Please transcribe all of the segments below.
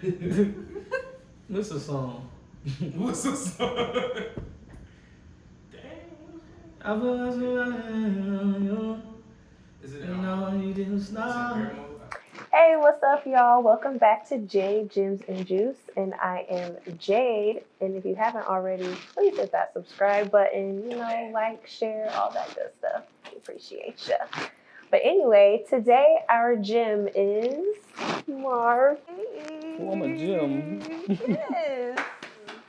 What's the song? What's the song? I was you. Is it No, you didn't stop. Hey, what's up, y'all? Welcome back to Jade, Jems, and Juice, and I am Jade. And if you haven't already, please hit that subscribe button. Like, share, all that good stuff. We appreciate ya. But anyway, today our gym is Marv. Oh, I'm a gym. Yes.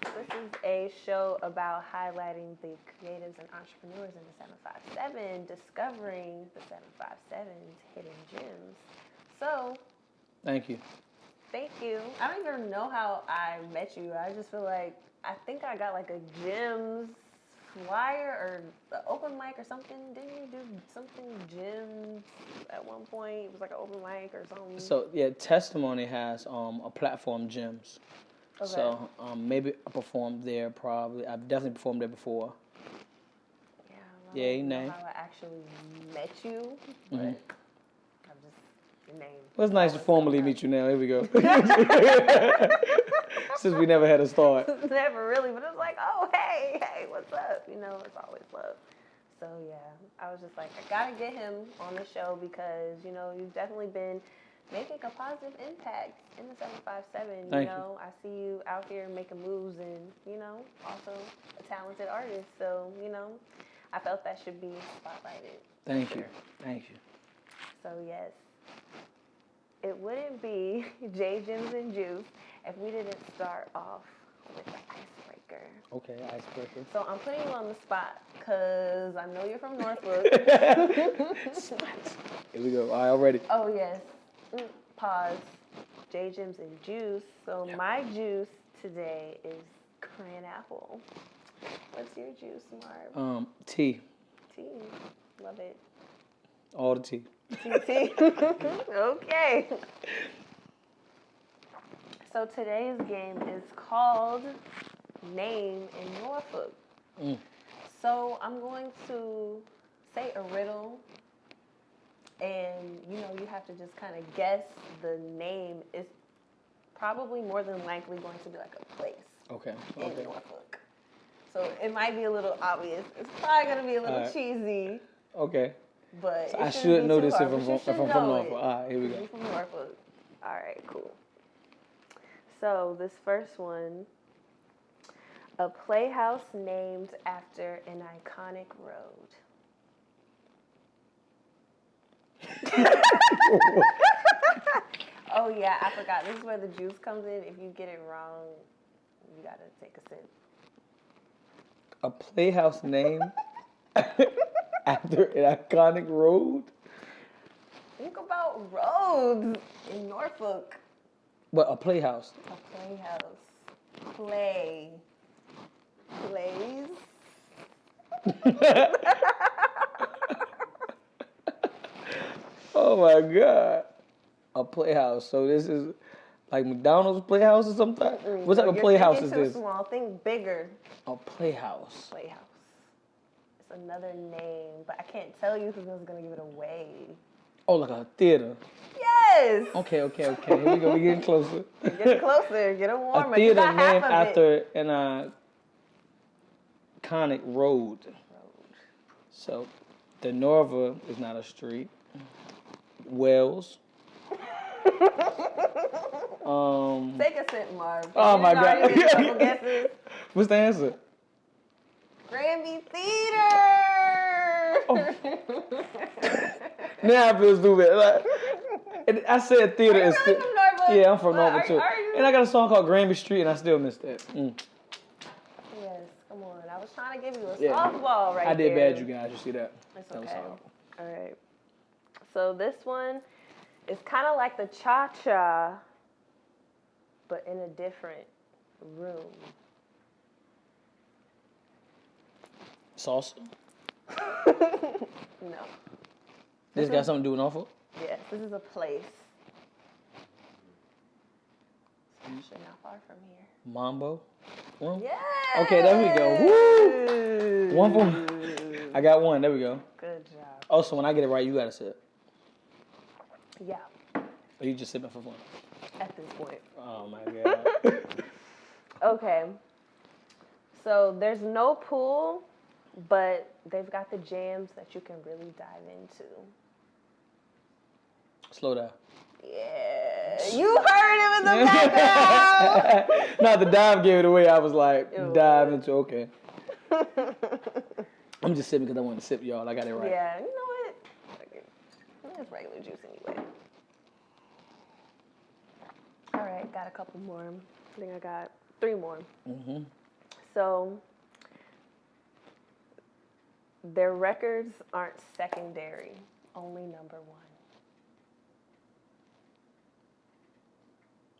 This is a show about highlighting the creatives and entrepreneurs in the 757, discovering the 757's hidden gems. So, Thank you. thank you. I don't even know how I met you. I just feel like, I think I got like a Jems flyer or the open mic or something. Didn't you do something Jems at one point? It was like an open mic or something. So yeah, Testimony has a platform, Jems. Okay. So maybe I performed there. Probably I've definitely performed there before. Yeah, I don't know name. how I actually met you, but I'm just the name. Well, it's nice to formally meet you now. Here we go. Since we never had a start. Never really, but it's like, oh, hey, what's up? It's always love. So, yeah, I was just like, I got to get him on the show because, you've definitely been making a positive impact in the 757. Thank you. I see you out here making moves and, also a talented artist. So, I felt that should be spotlighted. Thank you. So, yes, it wouldn't be Jade, Jems, and Juice if we didn't start off with the icebreaker. Okay, icebreaker. So I'm putting you on the spot because I know you're from Norfolk. Here we go. All right, already. Oh, yes. Pause. Jade, Jems, and Juice. So my juice today is cran apple. What's your juice, Marv? Tea. Tea. Love it. All the tea. Tea. Okay. So today's game is called Name in Norfolk. So I'm going to say a riddle, and you have to just kind of guess the name. Is probably more than likely going to be like a place in Norfolk. So it might be a little obvious. It's probably going to be a little cheesy. Okay. But so I should know this if I'm from Norfolk. All right, here we go. You're from Norfolk. All right, cool. So this first one, a playhouse named after an iconic road. Oh yeah, I forgot. This is where the juice comes in. If you get it wrong, you gotta take a sip. A playhouse named after an iconic road? Think about roads in Norfolk. What, a playhouse? A playhouse. Play. Plays. Oh my God. A playhouse. So this is like McDonald's playhouse or something? What type of playhouse is this? Too small. Think bigger. A playhouse. Playhouse. It's another name, but I can't tell you because I was going to give it away. Oh, like a theater. Yes. Okay. Here we go. We're getting closer. Get closer. Get it warmer. A theater named after an iconic road. So, the Norva is not a street. Wells. Take a sip, Marv. Oh my God. Couple guesses. What's the answer? Granby Theater. Oh. Now I feel stupid. Like, I said theater Are you really from Norfolk? Yeah, I'm from Norfolk too. And I got a song called Granby Street, and I still missed that. Yes, come on. I was trying to give you a softball right there. I did bad, you guys. You see that? It's okay. All right. So this one is kind of like the cha-cha, but in a different room. Salsa? No. This got something to do with Norfolk? Yes, this is a place. It's actually not far from here. Mambo? Yes! Okay, there we go. Woo! One for I got one. There we go. Good job. Oh, so when I get it right, you got to sip. Yeah. Or you just sipping for fun? at this point. Oh my god. Okay. So there's no pool, but they've got the jams that you can really dive into. Slow down. Yeah. You heard him in the background. Not the dive gave it away. I was like, dive into, okay. I'm just sipping because I want to sip, y'all. I got it right. Yeah, you know what? It's regular juice anyway. All right, got a couple more. I think I got 3 more. Mm-hmm. So, their records aren't secondary, only number 1.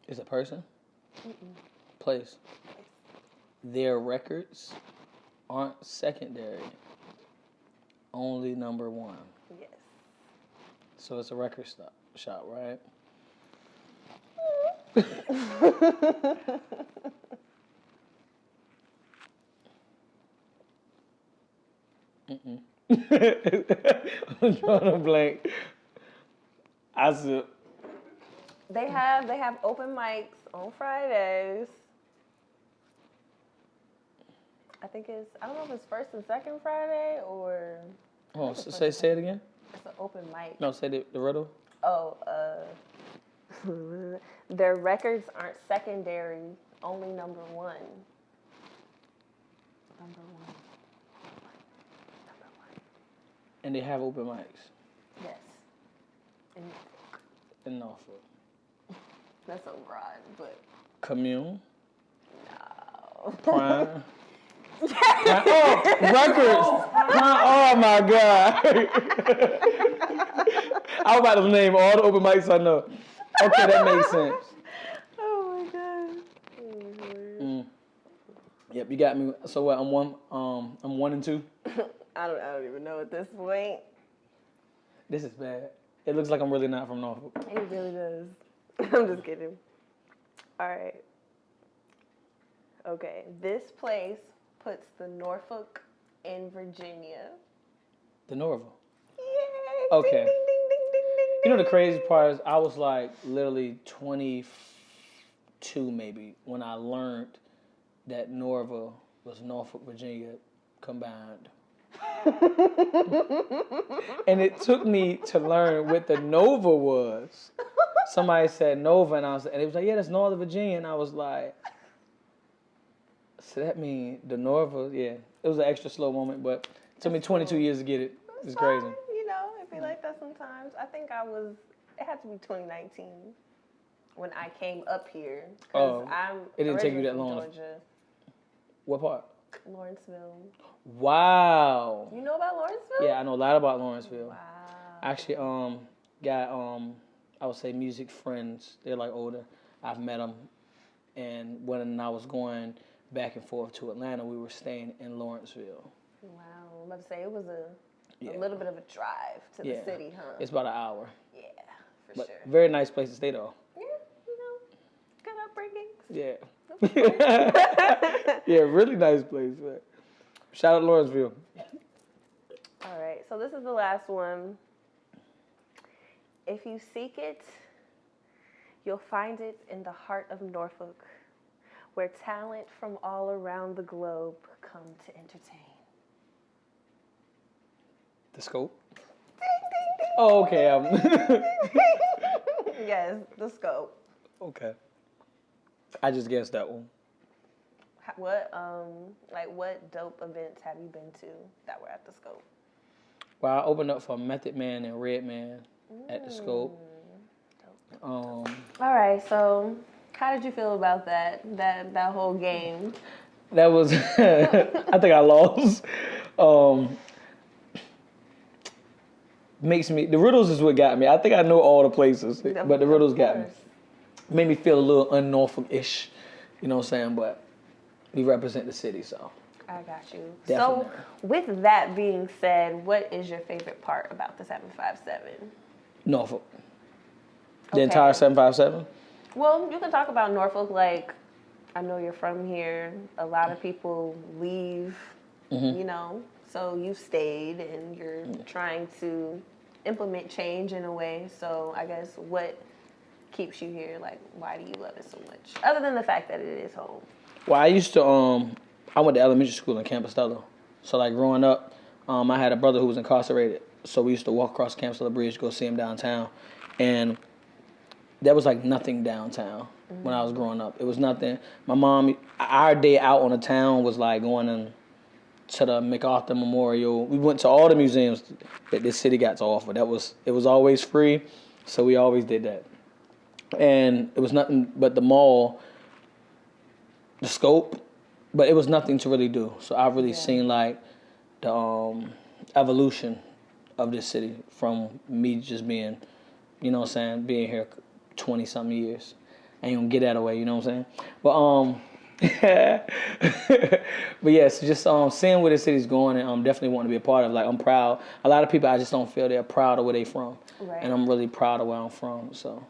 Is it a person? Mm-mm. Place. Their records aren't secondary, only number 1. Yes. So it's a record shop, right? Mm-mm. I'm drawing a blank. I said. They have open mics on Fridays. I think I don't know if it's first and second Friday or. Oh, say it again. It's an open mic. No, say the riddle. Oh, their records aren't secondary, only number 1. Number 1. And they have open mics. Yes. In Norfolk. That's so broad, but Commune. no. Prime. Oh, records. Oh my god. I was about to name all the open mics I know. Okay, that makes sense. Oh my god. Yep, you got me. So what? I'm 1 and 2. I don't even know at this point. This is bad. It looks like I'm really not from Norfolk. It really does. I'm just kidding. All right. Okay, this place puts the Norfolk in Virginia. The Norfolk. Yay! Okay. Ding, ding, ding, ding, ding, ding. You know the crazy part is I was like literally 22 maybe when I learned that Norfolk was Norfolk, Virginia combined. And it took me to learn what the Nova was. Somebody said Nova, and it was like, yeah, that's Northern Virginia, and I was like, so that means the Nova, yeah. It was an extra slow moment, but it took me 22 years to get it. It's crazy. You know, it'd be like that sometimes. I think it had to be 2019 when I came up here. Oh, I'm it didn't take you that originally long. from Georgia. What part? Lawrenceville. Wow. You know about Lawrenceville? Yeah, I know a lot about Lawrenceville. Wow. Actually, got I would say music friends. They're like older. I've met them, and when I was going back and forth to Atlanta, we were staying in Lawrenceville. Wow. I'm about to say it was a little bit of a drive to the city, huh? It's about an hour. Yeah, for But sure. very nice place to stay though. Yeah, you know, good upbringing. Yeah. Yeah, really nice place. Shout out to Lawrenceville. All right, so this is the last one. If you seek it, you'll find it in the heart of Norfolk, where talent from all around the globe come to entertain. The Scope? Ding, ding, ding. Oh, okay. Yes, the Scope. Okay. I just guessed that one. What dope events have you been to that were at the Scope? Well, I opened up for Method Man and Redman at the Scope. All right, so how did you feel about that whole game? That was, I think I lost. The riddles is what got me. I think I know all the places, but the riddles got me. Made me feel a little un-Norfolk-ish, you know what I'm saying? But we represent the city, so. I got you. Definitely. So, with that being said, what is your favorite part about the 757? Norfolk. The Okay. entire 757? Well, you can talk about Norfolk. Like, I know you're from here. A lot of people leave, you know, so you stayed and you're trying to implement change in a way. So, I guess what keeps you here? Like, why do you love it so much? Other than the fact that it is home. Well, I used to, I went to elementary school in Camp Costello. So, like, growing up, I had a brother who was incarcerated. So we used to walk across Camp Costello Bridge, go see him downtown. And there was, like, nothing downtown when I was growing up. It was nothing. My mom, our day out on the town was, like, going to the MacArthur Memorial. We went to all the museums that this city got to offer. It was always free, so we always did that. And it was nothing but the mall, the scope, but it was nothing to really do. So I've really seen like the evolution of this city from me just being, you know what I'm saying, being here 20 something years. I ain't gonna get that away, you know what I'm saying? But but yes, just seeing where the city's going and definitely wanting to be a part of. Like, I'm proud. A lot of people, I just don't feel they're proud of where they from, and I'm really proud of where I'm from. So.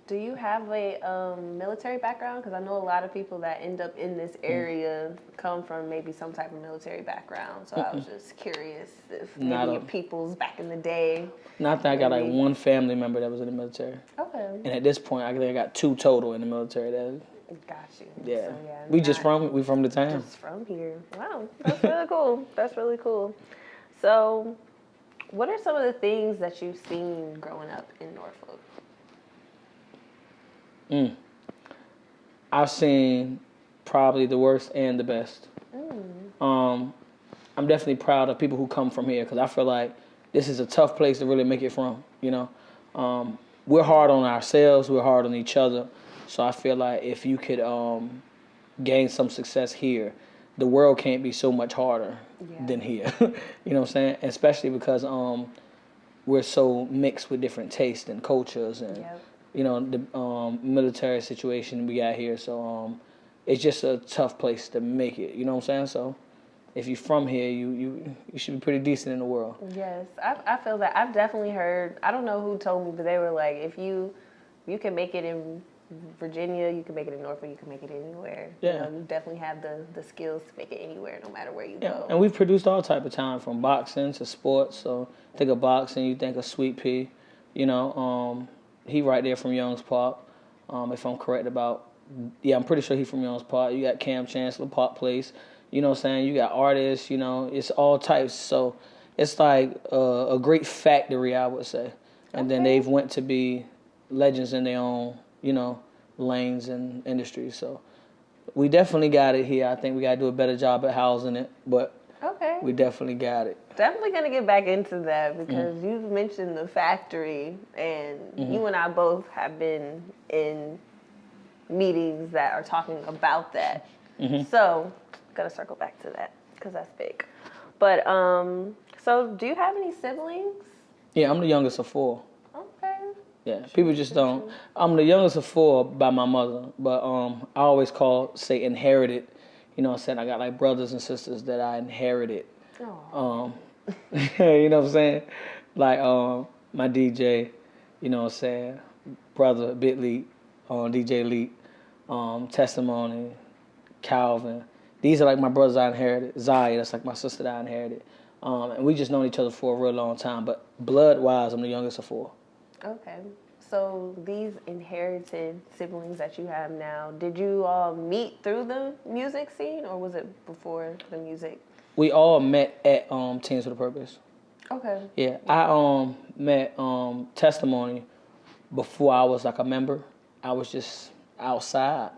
Do you have a military background? Because I know a lot of people that end up in this area come from maybe some type of military background. So I was just curious if maybe your people's back in the day. Not that I got like one family member that was in the military. Okay. And at this point, I think I got 2 total in the military. Got you. Yeah. So, yeah, we from the town. Just from here. Wow, that's really cool. That's really cool. So, what are some of the things that you've seen growing up in Norfolk? I've seen probably the worst and the best. I'm definitely proud of people who come from here because I feel like this is a tough place to really make it from. You know, we're hard on ourselves, we're hard on each other. So I feel like if you could gain some success here, the world can't be so much harder than here. You know what I'm saying? Especially because we're so mixed with different tastes and cultures and. You know, the military situation we got here. So it's just a tough place to make it. You know what I'm saying? So if you're from here, you should be pretty decent in the world. Yes, I feel that. I've definitely heard, I don't know who told me, but they were like, if you can make it in Virginia, you can make it in Norfolk, you can make it anywhere. Yeah. You know, you definitely have the skills to make it anywhere, no matter where you go. And we've produced all type of talent from boxing to sports. So think of boxing, you think of Sweet P. You know, he right there from Young's Park, if I'm correct about. Yeah, I'm pretty sure he's from Young's Park. You got Cam Chancellor, Park Place. You know what I'm saying? You got artists, you know. It's all types. So it's like a great factory, I would say. And then they've went to be legends in their own, you know, lanes and industries. So we definitely got it here. I think we got to do a better job at housing it. But we definitely got it. Definitely going to get back into that because you mentioned the factory and you and I both have been in meetings that are talking about that. So, got to circle back to that because that's big. But, so do you have any siblings? Yeah, I'm the youngest of 4. Okay. Yeah, people just don't. I'm the youngest of 4 by my mother, but I always say inherited. You know what I'm saying? I got like brothers and sisters that I inherited. You know what I'm saying? Like my DJ, you know what I'm saying? Brother, Bit Leak, DJ Leak, Testimony, Calvin. These are like my brothers I inherited. Zaya, that's like my sister that I inherited. And we just known each other for a real long time. But blood-wise, I'm the youngest of 4. Okay. So these inherited siblings that you have now, did you all meet through the music scene or was it before the music? We all met at Teams with a Purpose. Okay. Yeah, I met Testimony before I was like a member. I was just outside,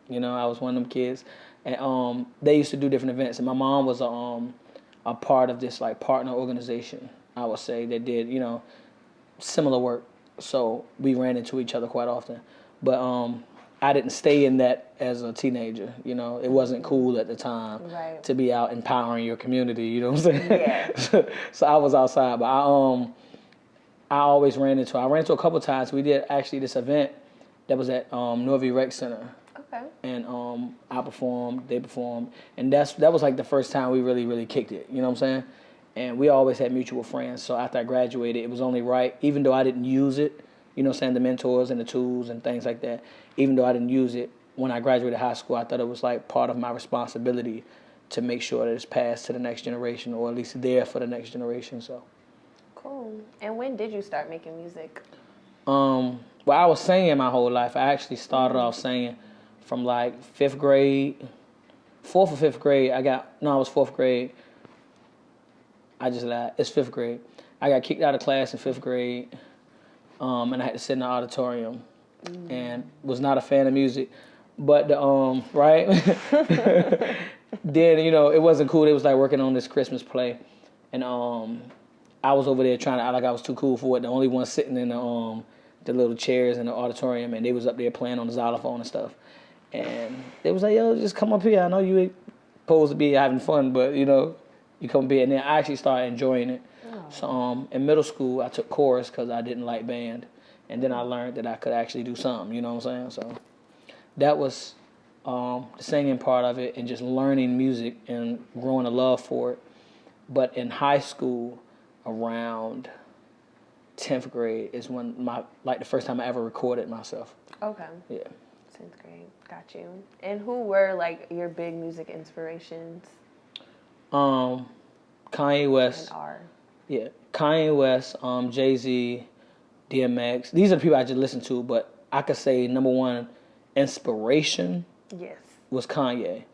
you know. I was one of them kids, and they used to do different events. And my mom was a part of this like partner organization. I would say that did, you know, similar work. So we ran into each other quite often. But I didn't stay in that as a teenager. You know, it wasn't cool at the time to be out empowering your community. You know what I'm saying? Yeah. So I was outside, but I always ran into. I ran into a couple of times. We did actually this event that was at Norfolk Rec Center. Okay. And I performed, they performed, and that was like the first time we really kicked it. You know what I'm saying? And we always had mutual friends. So after I graduated, it was only right, even though I didn't use it, you know what I'm saying, the mentors and the tools and things like that, even though I didn't use it, when I graduated high school, I thought it was like part of my responsibility to make sure that it's passed to the next generation or at least there for the next generation. So. Cool. And when did you start making music? Well, I was singing my whole life. I actually started off singing from like 5th grade, 4th or 5th grade. I was 4th grade. I just lied. It's 5th grade. I got kicked out of class in 5th grade, and I had to sit in the auditorium, and was not a fan of music. But right, then it wasn't cool. They was like working on this Christmas play, and I was over there trying to act like I was too cool for it. The only one sitting in the little chairs in the auditorium, and they was up there playing on the xylophone and stuff. And they was like, "Yo, just come up here. I know you ain't supposed to be having fun, but you come up here." And then I actually started enjoying it. Oh. So in middle school, I took chorus because I didn't like band, and then I learned that I could actually do something. You know what I'm saying? So that was the singing part of it, and just learning music and growing a love for it. But in high school, around 10th grade is when the first time I ever recorded myself. Okay. Yeah. 10th grade. Got you. And who were like your big music inspirations? Kanye West. And R. Yeah. Kanye West, Jay-Z, DMX. These are the people I just listened to, but I could say number one inspiration was Kanye.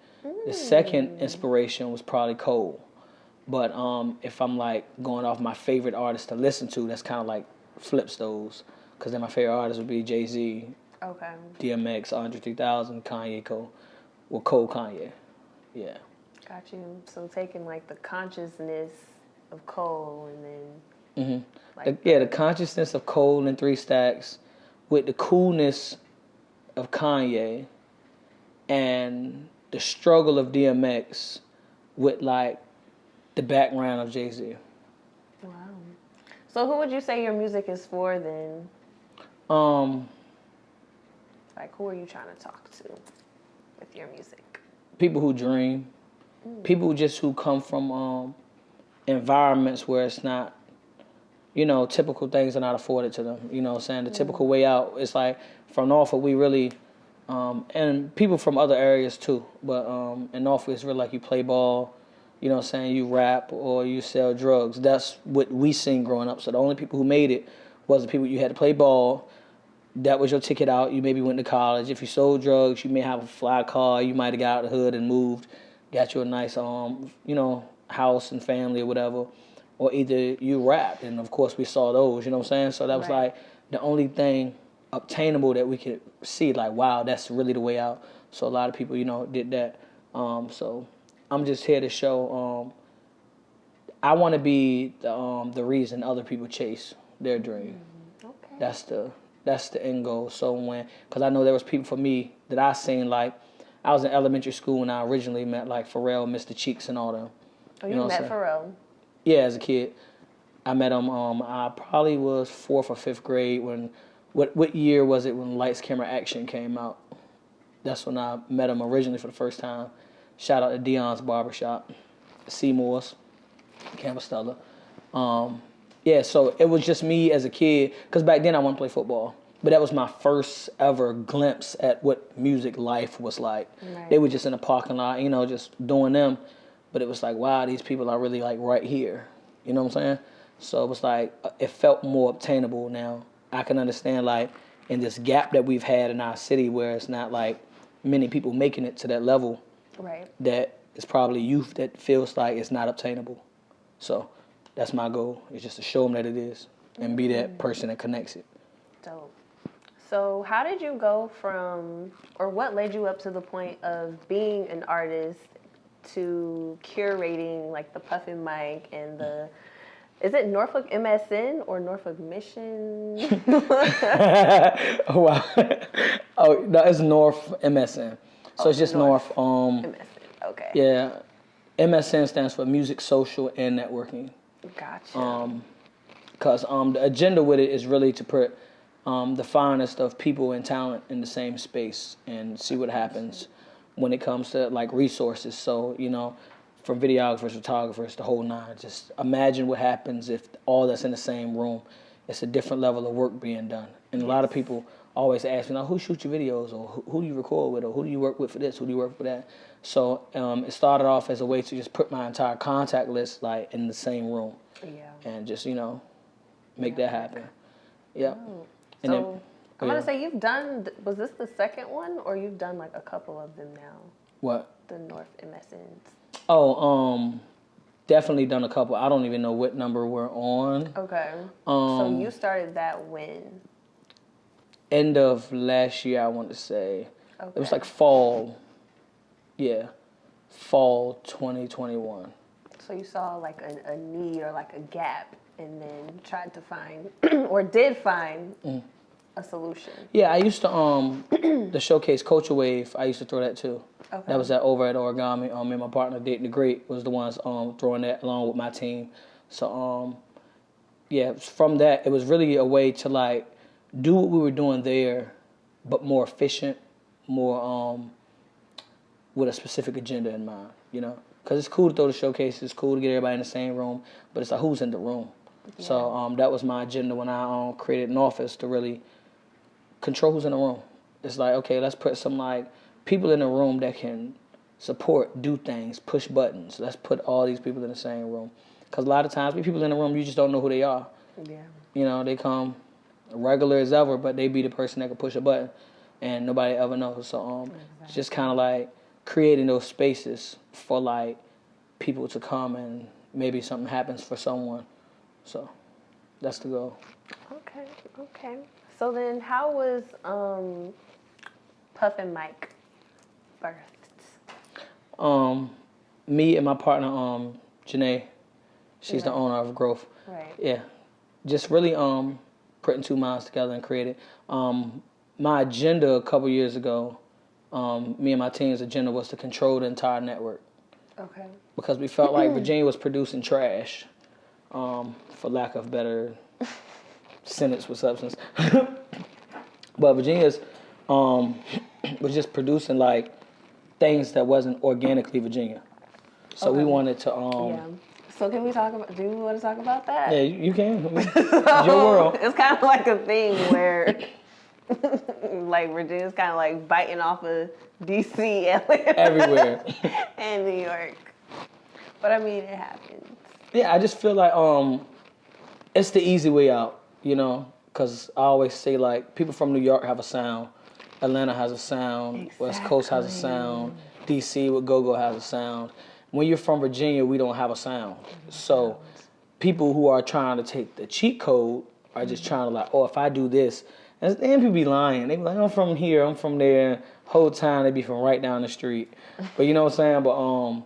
The second inspiration was probably Cole. But if I'm like going off my favorite artist to listen to, that's kind of like flips those. Because then my favorite artist would be Jay-Z, okay, DMX, Andre 3000, Kanye, Cole. Well, Cole, Kanye. Yeah. Got you. So taking like the consciousness of Cole and then... the consciousness of Cole and 3 Stacks with the coolness of Kanye and the struggle of DMX with like the background of Jay-Z. Wow. So who would you say your music is for then? Like who are you trying to talk to with your music? People who dream. People who come from environments where it's not, typical things are not afforded to them. You know what I'm saying? The typical way out. It's like from Norfolk we really and people from other areas too, but in Norfolk it's really like you play ball, you know what I'm saying, you rap or you sell drugs. That's what we seen growing up. So the only people who made it was the people you had to play ball. That was your ticket out. You maybe went to college. If you sold drugs, you may have a fly car. You might have got out of the hood and moved, got you a nice house and family or whatever. Or either you rapped, and of course we saw those, you know what I'm saying? So that was like the only thing obtainable that we could see, like, wow, that's really the way out. So a lot of people, did that. So I'm just here to show I want to be the reason other people chase their dream. Okay. That's the end goal. So because I know there was people for me that I seen, like, I was in elementary school when I originally met like Pharrell, Mr. Cheeks, and all them. Oh, you met Pharrell? Yeah, as a kid. I met him, I probably was 4th or 5th grade when, what year was it when Lights, Camera, Action came out? That's when I met him originally for the first time. Shout out to Dion's Barbershop, Seymour's, Campostella. Yeah, so it was just me as a kid, because back then I wanted to play football. But that was my first ever glimpse at what music life was like. Right. They were just in a parking lot, just doing them. But it was like, wow, these people are really like right here. You know what I'm saying? So it was like, it felt more obtainable now. I can understand like in this gap that we've had in our city where it's not like many people making it to that level. Right. That it's probably youth that feels like it's not obtainable. So that's my goal, is just to show them that it is and be that person that connects it. Dope. So how did you go from, or what led you up to the point of being an artist to curating like the Puffin mic and the, is it Norfolk MSN or Norfolk Mission? Oh, wow. Oh, no, it's Norf MSN. So it's just Norf. MSN, okay. Yeah. MSN stands for Music, Social, and Networking. Gotcha. Because the agenda with it is really to put the finest of people and talent in the same space and see what happens when it comes to like resources. So, from videographers, photographers, the whole nine. Just imagine what happens if all that's in the same room. It's a different level of work being done. And a lot of people always ask me, who shoots your videos, or who do you record with, or who do you work with for this, who do you work with that? So it started off as a way to just put my entire contact list like in the same room. Yeah. And just, make that happen. Yeah. Oh. And so I'm gonna say you've done. Was this the second one, or you've done like a couple of them now? What? The Norf MSNs. Oh, definitely done a couple. I don't even know what number we're on. Okay. So you started that when? End of last year, I want to say. Okay. It was like fall. Yeah, fall 2021. So you saw like a need or like a gap, and then tried to find or did find a solution. Yeah, I used to the showcase Culture Wave. I used to throw that too. Okay. That was over at Origami. Me and my partner Dayton the Great was the ones throwing that along with my team. So yeah, from that it was really a way to like do what we were doing there, but more efficient, more with a specific agenda in mind. You know, because it's cool to throw the showcase. It's cool to get everybody in the same room, but it's like who's in the room. Yeah. So that was my agenda when I created an office to really control who's in the room. It's like, okay, let's put some like people in the room that can support, do things, push buttons. Let's put all these people in the same room. Because a lot of times, people in the room, you just don't know who they are. Yeah. You know, they come regular as ever, but they be the person that can push a button, and nobody ever knows. So it's just kind of like creating those spaces for like people to come and maybe something happens for someone. So that's the goal. Okay. So then how was Puff and Mike birthed? Me and my partner, Janae, she's the Right. owner of Growth. Right. Yeah. Just really putting two minds together and creating. My agenda a couple years ago, me and my team's agenda was to control the entire network. Okay. Because we felt like Virginia was producing trash, for lack of better sentence with substance. But Virginia's was just producing like things that wasn't organically Virginia. So we wanted to yeah. So can we talk about? Do you want to talk about that? Yeah, you can. I mean, it's your world. It's kind of like a thing where, like Virginia's kind of like biting off of DC, Atlanta, everywhere, and New York. But I mean, it happens. Yeah, I just feel like it's the easy way out, you know, because I always say like people from New York have a sound, Atlanta has a sound, exactly. West Coast has a sound, DC with Go-Go has a sound. When you're from Virginia, we don't have a sound. So people who are trying to take the cheat code are just trying to like, oh, if I do this, and people be lying. They be like, I'm from here, I'm from there. Whole time they be from right down the street. But you know what I'm saying? But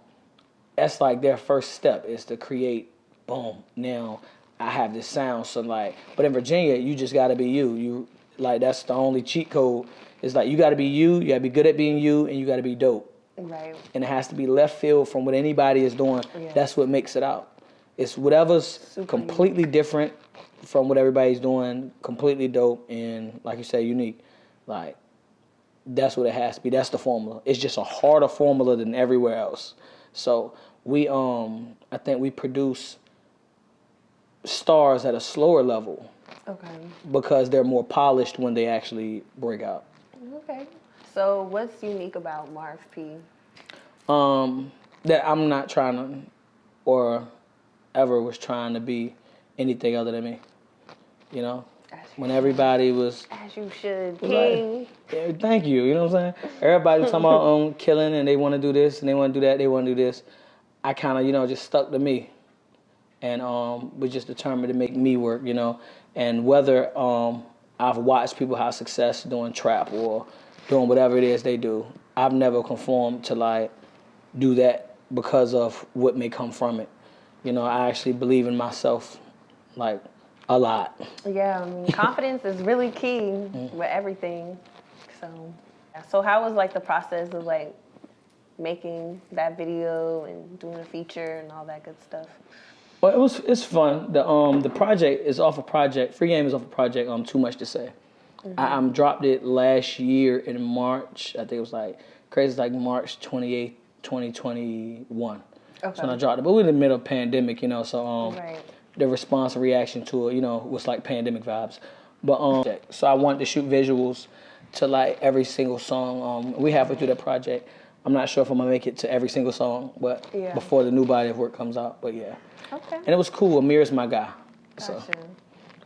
that's like their first step is to create, boom, now I have this sound. So like, but in Virginia, you just gotta be you. You like, that's the only cheat code. It's like, you gotta be you gotta be good at being you, and you gotta be dope. Right. And it has to be left field from what anybody is doing. Yeah. That's what makes it out. It's whatever's completely different from what everybody's doing, completely dope, and like you say, unique. Like, that's what it has to be. That's the formula. It's just a harder formula than everywhere else. So we, I think we produce stars at a slower level. Okay. Because they're more polished when they actually break out. Okay. So what's unique about Marv.P? That I'm not trying to, or ever was trying to be anything other than me. You know? When everybody was... As you should, king. Like, thank you, you know what I'm saying? Everybody was talking about killing and they want to do this and they want to do that, they want to do this. I kind of, you know, just stuck to me. And was just determined to make me work, you know? And whether I've watched people have success doing trap or doing whatever it is they do, I've never conformed to like do that because of what may come from it. You know, I actually believe in myself like a lot. Yeah, I mean, confidence is really key with everything. So how was like the process of like making that video and doing a feature and all that good stuff? Well, it's fun. The project is off a project. Free Game is off a project. Too Much to Say. I dropped it last year in March. I think it was like crazy. It's like March 28th, 2021. Okay. So when I dropped it, but we were in the middle of pandemic, you know. So the response and reaction to it, you know, was like pandemic vibes. But so I wanted to shoot visuals to like every single song. We halfway through that project. I'm not sure if I'm gonna make it to every single song, but before the new body of work comes out. But yeah. Okay. And it was cool. Amir's my guy. Gotcha.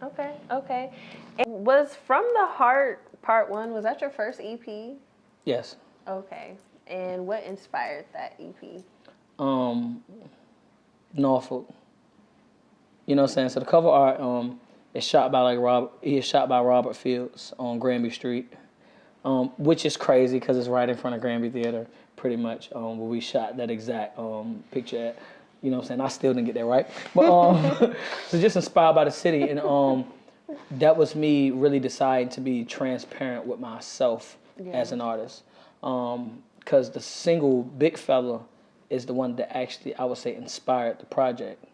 Okay. And was From the Heart Part 1, was that your first EP? Yes. Okay. And what inspired that EP? Norfolk. You know what I'm saying? So the cover art is shot by he is shot by Robert Fields on Granby Street, which is crazy because it's right in front of Granby Theater, pretty much. Where we shot that exact picture at. You know what I'm saying? I still didn't get that right, but so just inspired by the city, and that was me really deciding to be transparent with myself as an artist, because the single Big Fella is the one that actually, I would say, inspired the project.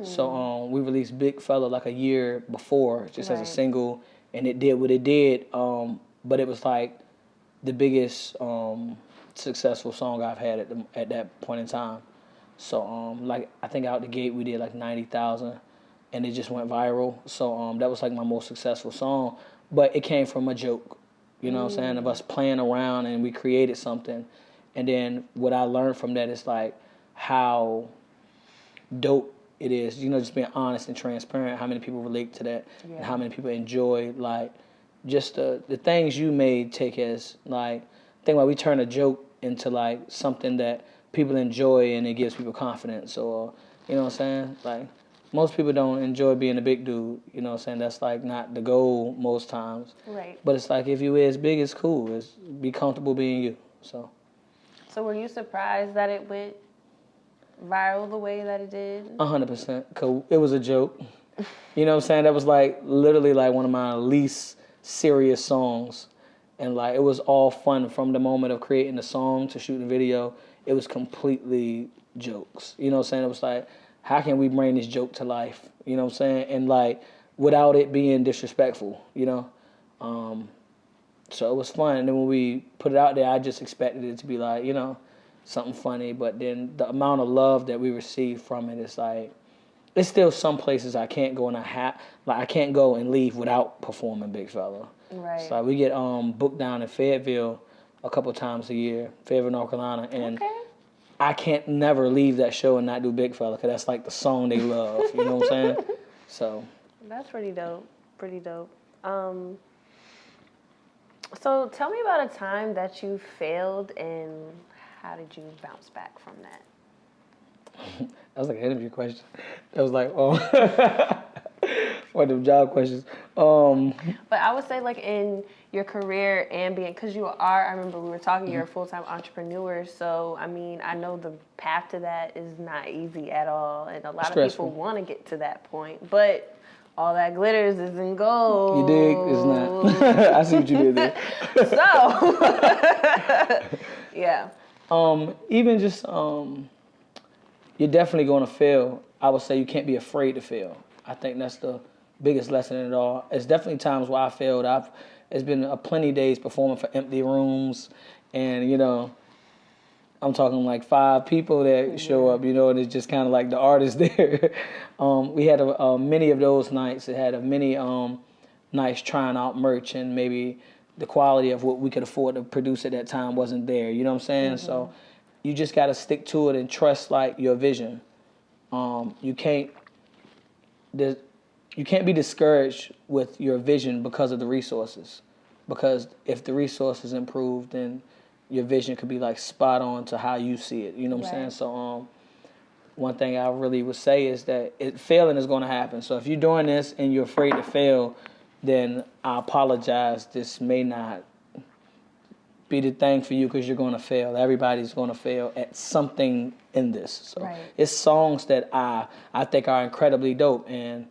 So we released Big Fella like a year before, just as a single, and it did what it did. But it was like the biggest successful song I've had at that point in time. So like I think out the gate we did like 90,000, and it just went viral. So that was like my most successful song. But it came from a joke, you know what I'm saying, of us playing around, and we created something. And then what I learned from that is like how dope it is, you know, just being honest and transparent, how many people relate to that, and how many people enjoy, like, just the things you may take as, like, think about we turn a joke into, like, something that people enjoy and it gives people confidence, or, you know what I'm saying? Like, most people don't enjoy being a big dude, you know what I'm saying? That's, like, not the goal most times. Right. But it's like, if you is big, it's cool. It's be comfortable being you, so. So were you surprised that it went viral the way that it did? 100%, because it was a joke. You know what I'm saying? That was like literally like one of my least serious songs. And like it was all fun from the moment of creating the song to shooting the video. It was completely jokes. You know what I'm saying? It was like, how can we bring this joke to life? You know what I'm saying? And like without it being disrespectful, you know? So it was fun. And then when we put it out there, I just expected it to be like, you know, something funny. But then the amount of love that we received from it is like, it's still some places I can't go and I can't go and leave without performing Big Fella. Right. So like, we get booked down in Fayetteville a couple times a year, Fayetteville, North Carolina, and I can't never leave that show and not do Big Fella because that's like the song they love. You know what I'm saying? So that's pretty dope. Pretty dope. So tell me about a time that you failed and how did you bounce back from that? That was like an interview question. That was like, one of them job questions. But I would say like in your career and being, because you are, I remember we were talking, you're a full-time entrepreneur. So, I mean, I know the path to that is not easy at all. And a lot of people want to get to that point. But all that glitters isn't gold. You dig? It's not. I see what you did there. So, yeah. Even just, you're definitely going to fail. I would say you can't be afraid to fail. I think that's the biggest lesson in it all. It's definitely times where I failed. It's been plenty of days performing for empty rooms, and you know, I'm talking like 5 people that show up, you know, and it's just kind of like the artist there. We had many of those nights. It had many nights trying out merch, and maybe the quality of what we could afford to produce at that time wasn't there. You know what I'm saying? So you just got to stick to it and trust like your vision. You can't be discouraged with your vision because of the resources. Because if the resources improve, then your vision could be like spot on to how you see it. You know what I'm saying? So one thing I really would say is that failing is going to happen. So if you're doing this and you're afraid to fail, then I apologize. This may not be the thing for you because you're going to fail. Everybody's going to fail at something in this. So it's songs that I think are incredibly dope, and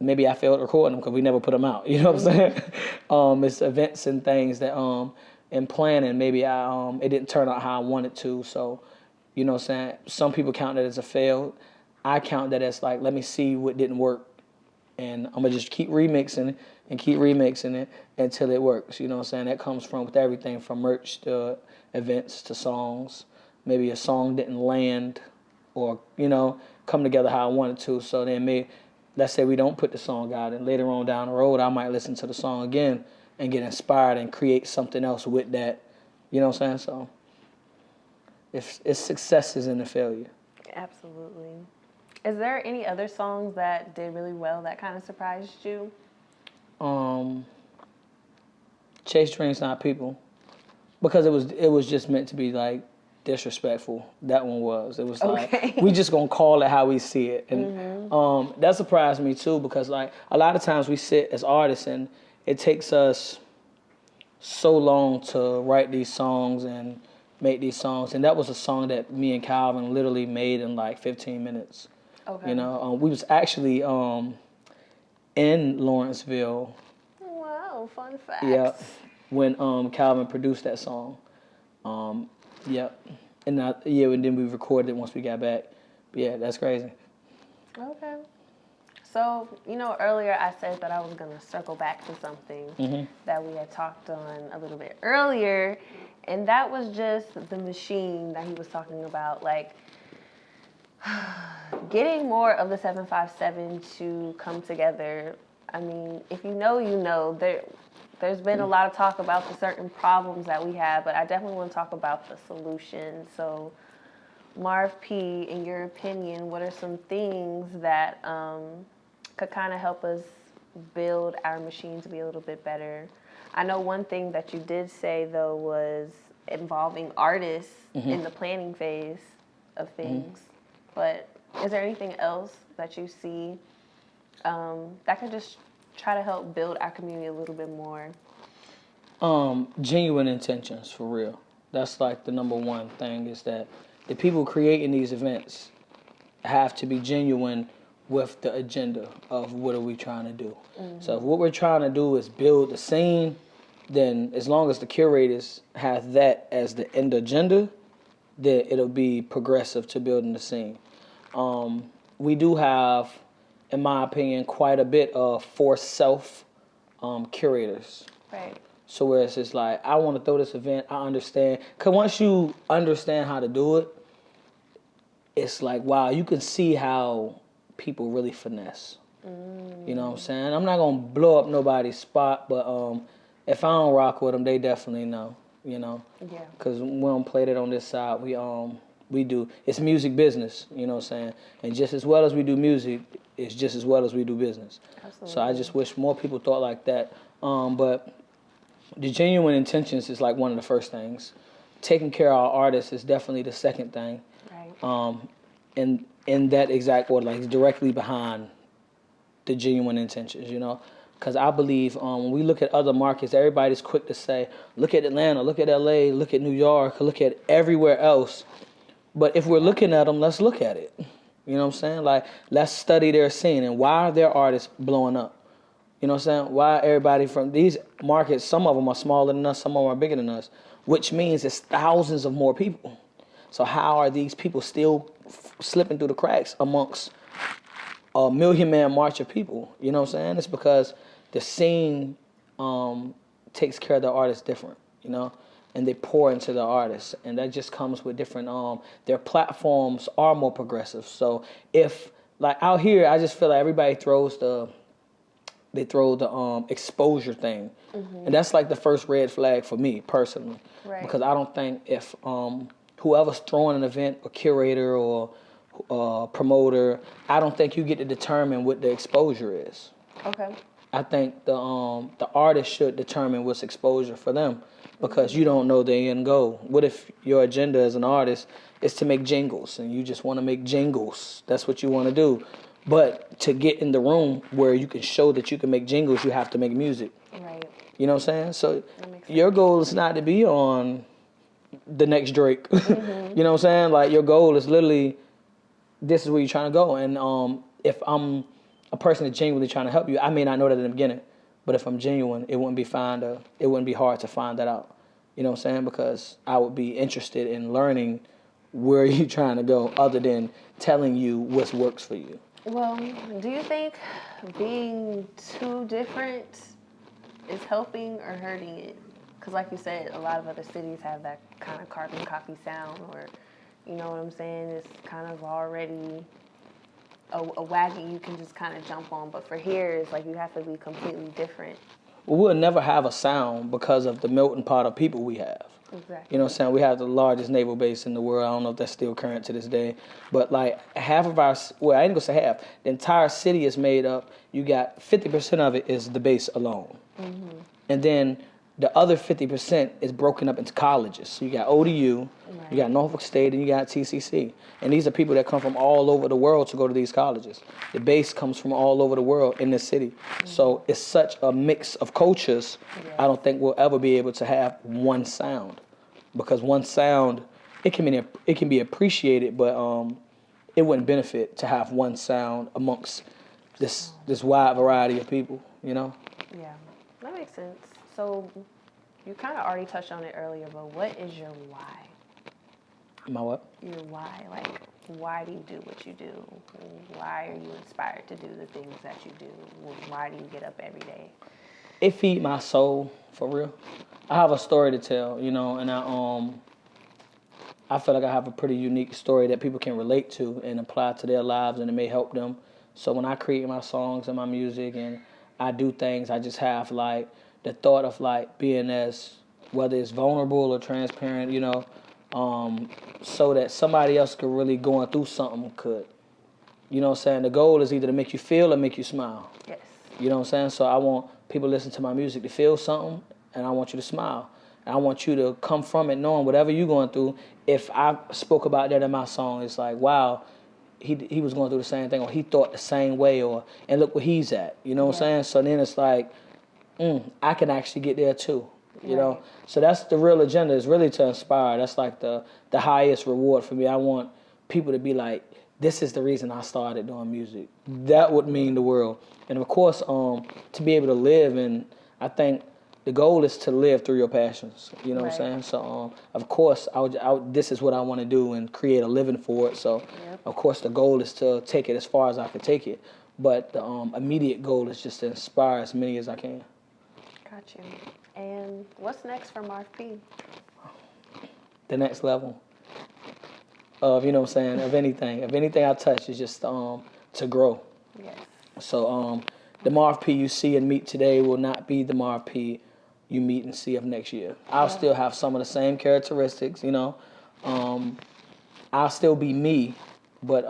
maybe I failed recording them because we never put them out. You know what I'm saying? It's events and things that in planning, maybe it didn't turn out how I wanted to. So, you know what I'm saying? Some people count that as a fail. I count that as like, let me see what didn't work, and I'm going to just keep remixing it and keep remixing it until it works. You know what I'm saying? That comes from with everything from merch to events to songs. Maybe a song didn't land or, you know, come together how I wanted to. So then let's say we don't put the song out, and later on down the road, I might listen to the song again and get inspired and create something else with that. You know what I'm saying? So it's successes in the failure. Absolutely. Is there any other songs that did really well that kind of surprised you? Chase Dreams Not People, because it was just meant to be like disrespectful. That one was. It was like we just gonna call it how we see it, and that surprised me too, because like a lot of times we sit as artists and it takes us so long to write these songs and make these songs, and that was a song that me and Calvin literally made in like 15 minutes. Okay. You know, we was actually in Lawrenceville. Wow, fun facts. Yeah, when Calvin produced that song. Yep. And and then we recorded it once we got back. But yeah, that's crazy. Okay. So, earlier I said that I was going to circle back to something that we had talked on a little bit earlier, and that was just the machine that he was talking about, like getting more of the 757 to come together. I mean, if you know, there's been a lot of talk about the certain problems that we have, but I definitely want to talk about the solutions. So, Marv.P, in your opinion, what are some things that could kind of help us build our machine to be a little bit better? I know one thing that you did say, though, was involving artists in the planning phase of things. But is there anything else that you see that could just try to help build our community a little bit more? Genuine intentions, for real. That's like the number one thing, is that the people creating these events have to be genuine with the agenda of what are we trying to do. So if what we're trying to do is build the scene, then as long as the curators have that as the end agenda, then it'll be progressive to building the scene. We do have, in my opinion, quite a bit of for self curators. Right. So where it's just like, I want to throw this event, I understand. Because once you understand how to do it, it's like, wow, you can see how people really finesse. You know what I'm saying? I'm not going to blow up nobody's spot, but if I don't rock with them, they definitely know, Yeah. Because we don't play that on this side. We do. It's music business, you know what I'm saying? And just as well as we do music, it's just as well as we do business. Absolutely. So I just wish more people thought like that. But the genuine intentions is like one of the first things. Taking care of our artists is definitely the second thing. Right. And in that exact order, like directly behind the genuine intentions, Because I believe when we look at other markets, everybody's quick to say, look at Atlanta, look at LA, look at New York, look at everywhere else. But if we're looking at them, let's look at it. You know what I'm saying? Like, let's study their scene and why are their artists blowing up? You know what I'm saying? Why everybody from these markets, some of them are smaller than us, some of them are bigger than us, which means it's thousands of more people. So how are these people still slipping through the cracks amongst a million-man march of people? You know what I'm saying? It's because the scene takes care of the artists different, and they pour into the artists, and that just comes with different. Their platforms are more progressive. So if like out here, I just feel like everybody throws the exposure thing, and that's like the first red flag for me personally, because I don't think if whoever's throwing an event, a curator or promoter, I don't think you get to determine what the exposure is. Okay. I think the artist should determine what's exposure for them, because you don't know the end goal. What if your agenda as an artist is to make jingles and you just want to make jingles? That's what you want to do. But to get in the room where you can show that you can make jingles, you have to make music. Right. You know what I'm saying? So your goal is not to be on the next Drake. You know what I'm saying? Like, your goal is literally, this is where you're trying to go. And if I'm a person that's genuinely trying to help you, I may not know that in the beginning, but if I'm genuine, it wouldn't be hard to find that out. You know what I'm saying? Because I would be interested in learning where you're trying to go, other than telling you what works for you. Well, do you think being too different is helping or hurting it? Because like you said, a lot of other cities have that kind of carbon copy sound, or, you know what I'm saying? It's kind of already a wagon you can just kind of jump on. But for here, it's like you have to be completely different. we'll never have a sound because of the melting pot of people we have. Exactly. You know what I'm saying? We have the largest naval base in the world. I don't know if that's still current to this day. But like half of our, well, I ain't gonna say half. The entire city is made up. You got 50% of it is the base alone. Mm-hmm. And then the other 50% is broken up into colleges. So you got ODU, right. You got Norfolk State, and you got TCC. And these are people that come from all over the world to go to these colleges. The base comes from all over the world in this city. Mm-hmm. So it's such a mix of cultures, yeah. I don't think we'll ever be able to have one sound. Because one sound, it can be appreciated, but it wouldn't benefit to have one sound amongst this wide variety of people, you know? Yeah, that makes sense. So you kind of already touched on it earlier, but what is your why? My what? Your why. Like, why do you do what you do? Why are you inspired to do the things that you do? Why do you get up every day? It feed my soul, for real. I have a story to tell, you know, and I feel like I have a pretty unique story that people can relate to and apply to their lives, and it may help them. So when I create my songs and my music and I do things, I just have like the thought of like being as, whether it's vulnerable or transparent, you know, so that somebody else could really going through something could. You know what I'm saying? The goal is either to make you feel or make you smile. Yes. You know what I'm saying? So I want people to listen to my music to feel something, and I want you to smile. And I want you to come from it knowing whatever you're going through. If I spoke about that in my song, it's like, wow, he was going through the same thing, or he thought the same way, and look where he's at. You know what I'm saying? So then it's like, I can actually get there too. You know? So that's the real agenda, is really to inspire. That's like the highest reward for me. I want people to be like, this is the reason I started doing music. That would mean the world. And of course, to be able to live, and I think the goal is to live through your passions. You know what I'm saying? So of course, this is what I want to do and create a living for it. So of course, the goal is to take it as far as I can take it. But the immediate goal is just to inspire as many as I can. Got you. And what's next for Marv.P? The next level of, you know what I'm saying, of anything. If anything I touch is just to grow. Yes. So the Marv.P you see and meet today will not be the Marv.P you meet and see of next year. I'll still have some of the same characteristics, you know. I'll still be me, but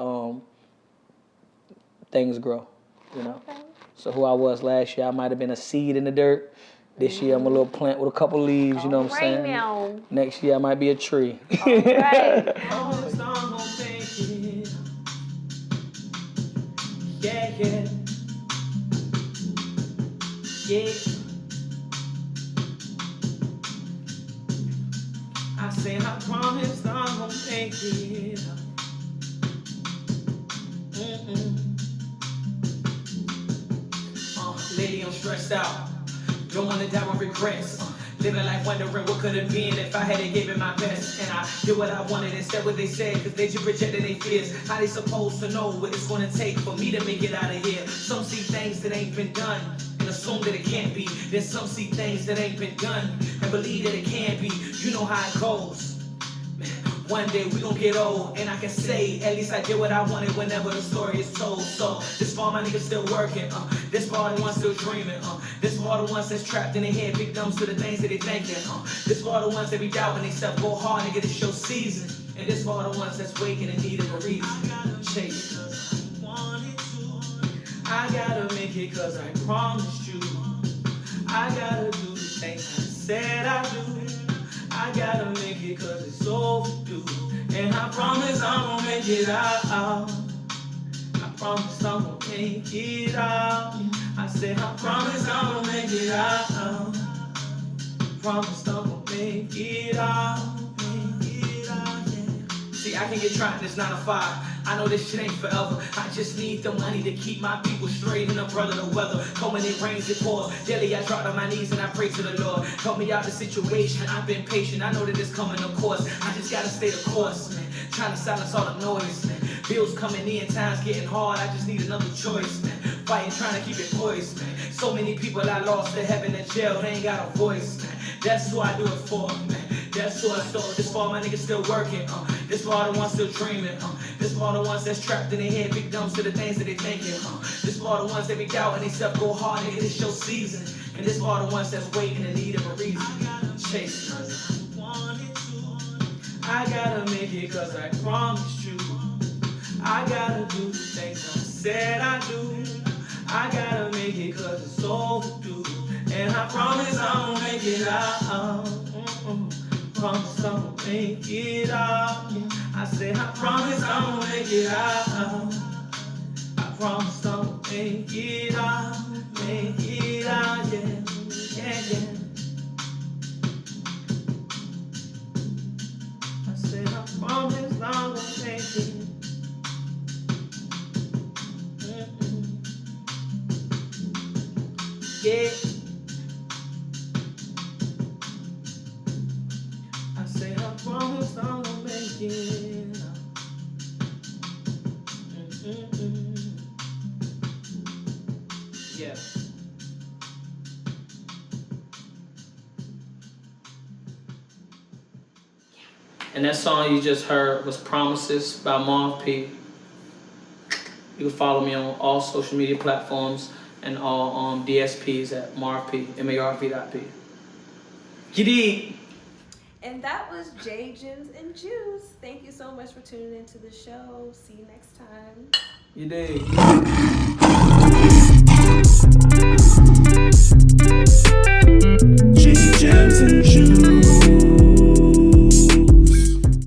things grow, you know. Okay. So who I was last year, I might have been a seed in the dirt. This year, I'm a little plant with a couple leaves, you know what I'm saying? Now. Next year, I might be a tree. All right. Yeah. I say I promise I'm gonna make it. Lady, I'm stressed out. Don't wanna die with regrets. Living life wondering what could have been if I hadn't given my best. And I did what I wanted instead what they said, cause they just projected their fears. How they supposed to know what it's gonna take for me to make it out of here? Some see things that ain't been done and assume that it can't be. Then some see things that ain't been done and believe that it can be. You know how it goes. One day we gon' get old, and I can say, at least I did what I wanted whenever the story is told. So, this for all my niggas still working, this for all the ones still dreaming, this for all the ones that's trapped in their head, victims to the things that they thinking, this for all the ones that be doubting themselves, go hard, nigga, this your season, and this for all the ones that's waking and needing a reason. Chase. I gotta make it cause I promised you. I gotta do the things I said I do. I gotta make it cause it's overdue. And I promise I'm gonna make it out. I promise I'm gonna make it out. I said I promise I'm gonna make it out. Promise I'm gonna make it out. See, I can get trapped in this 9 to 5. I know this shit ain't forever. I just need the money to keep my people straight and umbrella the weather. Come when it rains, it pours. Daily I drop on my knees and I pray to the Lord. Help me out the situation. I've been patient. I know that it's coming, of course. I just gotta stay the course, man. Trying to silence all the noise, man. Bills coming in, times getting hard. I just need another choice, man. Fighting, trying to keep it poised, man. So many people I lost to heaven and jail. They ain't got a voice, man. That's who I do it for, man. That's who I stole. This for all my niggas still working, this for all the ones still dreaming, this for all the ones that's trapped in their head, victims to the things that they thinking, this for all the ones that be doubting themselves, go hard, nigga, this your season, And this for all the ones that's waiting in need of a reason. Chase money. I gotta make it cause I promised you. I gotta do the things I said I do. I gotta make it cause it's overdue. And I promise I'll make it out. Promise I'll make it out. Yeah. I said I promise I'll make it out. I promise I'll make it out. Make it out, yeah, yeah, yeah. I said I promise I'll make it. Yeah. I say I promise I'll make it. Yeah. And that song you just heard was Promises by Marv.P. You can follow me on all social media platforms and all DSPs at Marv.P, Marv.P. You dig? And that was Jade, Jems, and Juice. Thank you so much for tuning into the show. See you next time. You dig?